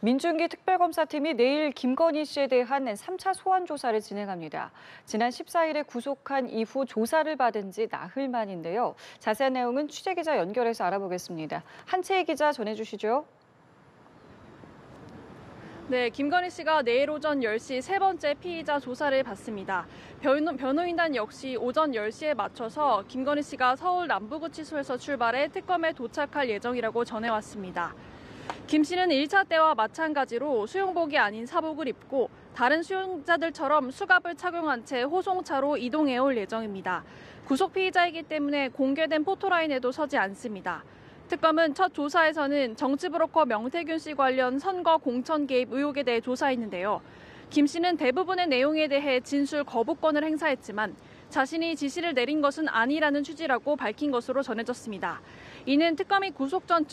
민중기 특별검사팀이 내일 김건희 씨에 대한 3차 소환 조사를 진행합니다. 지난 14일에 구속한 이후 조사를 받은 지 나흘 만인데요. 자세한 내용은 취재기자 연결해서 알아보겠습니다. 한채희 기자 전해주시죠. 네, 김건희 씨가 내일 오전 10시 세 번째 피의자 조사를 받습니다. 변호인단 역시 오전 10시에 맞춰서 김건희 씨가 서울 남부구치소에서 출발해 특검에 도착할 예정이라고 전해왔습니다. 김 씨는 1차 때와 마찬가지로 수용복이 아닌 사복을 입고 다른 수용자들처럼 수갑을 착용한 채 호송차로 이동해올 예정입니다. 구속 피의자이기 때문에 공개된 포토라인에도 서지 않습니다. 특검은 첫 조사에서는 정치브로커 명태균 씨 관련 선거 공천 개입 의혹에 대해 조사했는데요. 김 씨는 대부분의 내용에 대해 진술 거부권을 행사했지만 자신이 지시를 내린 것은 아니라는 취지라고 밝힌 것으로 전해졌습니다. 이는 특검이 구속 전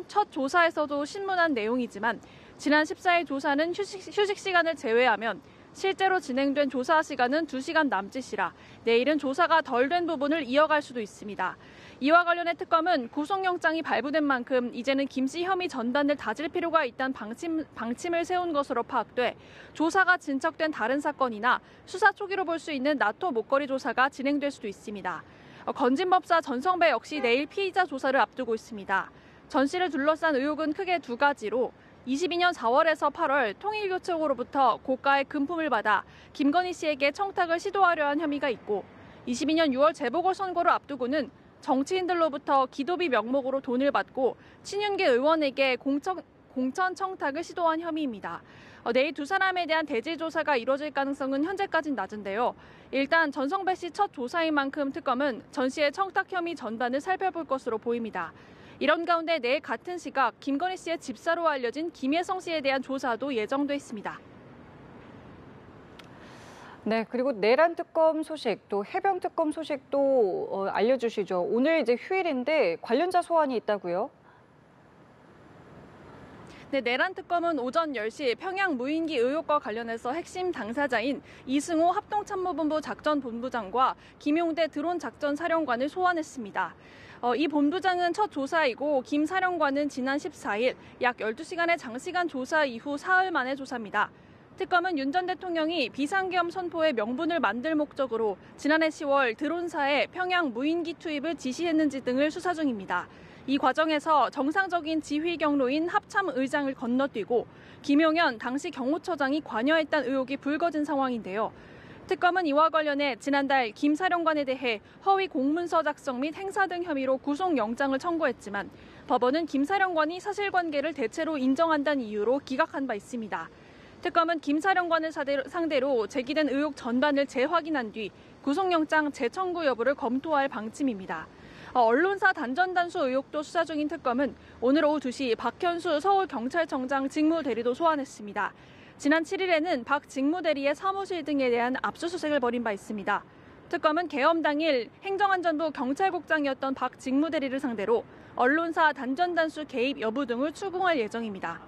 첫 조사에서도 신문한 내용이지만 지난 14일 조사는 휴식 시간을 제외하면 실제로 진행된 조사 시간은 2시간 남짓이라 내일은 조사가 덜 된 부분을 이어갈 수도 있습니다. 이와 관련해 특검은 구속영장이 발부된 만큼 이제는 김 씨 혐의 전반을 다질 필요가 있다는 방침을 세운 것으로 파악돼 조사가 진척된 다른 사건이나 수사 초기로 볼 수 있는 나토 목걸이 조사가 진행될 수도 있습니다. 건진법사 전성배 역시 내일 피의자 조사를 앞두고 있습니다. 전 씨를 둘러싼 의혹은 크게 두 가지로 22년 4월에서 8월 통일교 측으로부터 고가의 금품을 받아 김건희 씨에게 청탁을 시도하려 한 혐의가 있고 22년 6월 재보궐선거를 앞두고는 정치인들로부터 기도비 명목으로 돈을 받고 친윤계 의원에게 공천 청탁을 시도한 혐의입니다. 내일 두 사람에 대한 대질 조사가 이뤄질 가능성은 현재까지는 낮은데요. 일단 전성배 씨 첫 조사인 만큼 특검은 전 씨의 청탁 혐의 전반을 살펴볼 것으로 보입니다. 이런 가운데 내일 같은 시각 김건희 씨의 집사로 알려진 김혜성 씨에 대한 조사도 예정돼 있습니다. 네, 그리고 내란 특검 소식, 또 해병 특검 소식도 알려주시죠. 오늘 이제 휴일인데 관련자 소환이 있다고요? 네, 내란 특검은 오전 10시 평양 무인기 의혹과 관련해서 핵심 당사자인 이승호 합동참모본부 작전본부장과 김용대 드론 작전 사령관을 소환했습니다. 이 본부장은 첫 조사이고 김 사령관은 지난 14일 약 12시간의 장시간 조사 이후 사흘 만의 조사입니다. 특검은 윤 전 대통령이 비상계엄 선포의 명분을 만들 목적으로 지난해 10월 드론사에 평양 무인기 투입을 지시했는지 등을 수사 중입니다. 이 과정에서 정상적인 지휘 경로인 합참 의장을 건너뛰고 김용현 당시 경호처장이 관여했다는 의혹이 불거진 상황인데요. 특검은 이와 관련해 지난달 김 사령관에 대해 허위 공문서 작성 및 행사 등 혐의로 구속영장을 청구했지만 법원은 김 사령관이 사실관계를 대체로 인정한다는 이유로 기각한 바 있습니다. 특검은 김 사령관을 상대로 제기된 의혹 전반을 재확인한 뒤 구속영장 재청구 여부를 검토할 방침입니다. 언론사 단전단수 의혹도 수사 중인 특검은 오늘 오후 2시 박현수 서울경찰청장 직무대리도 소환했습니다. 지난 7일에는 박 직무대리의 사무실 등에 대한 압수수색을 벌인 바 있습니다. 특검은 계엄 당일 행정안전부 경찰국장이었던 박 직무대리를 상대로 언론사 단전단수 개입 여부 등을 추궁할 예정입니다.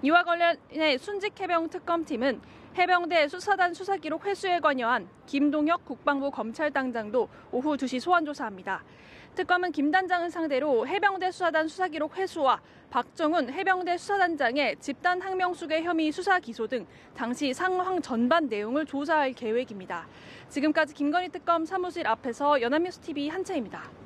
이와 관련해 순직해병 특검팀은 해병대 수사단 수사기록 회수에 관여한 김동혁 국방부 검찰단장도 오후 2시 소환 조사합니다. 특검은 김 단장을 상대로 해병대 수사단 수사기록 회수와 박정훈 해병대 수사단장의 집단 항명수괴 혐의 수사 기소 등 당시 상황 전반 내용을 조사할 계획입니다. 지금까지 김건희 특검 사무실 앞에서 연합뉴스TV 한채입니다.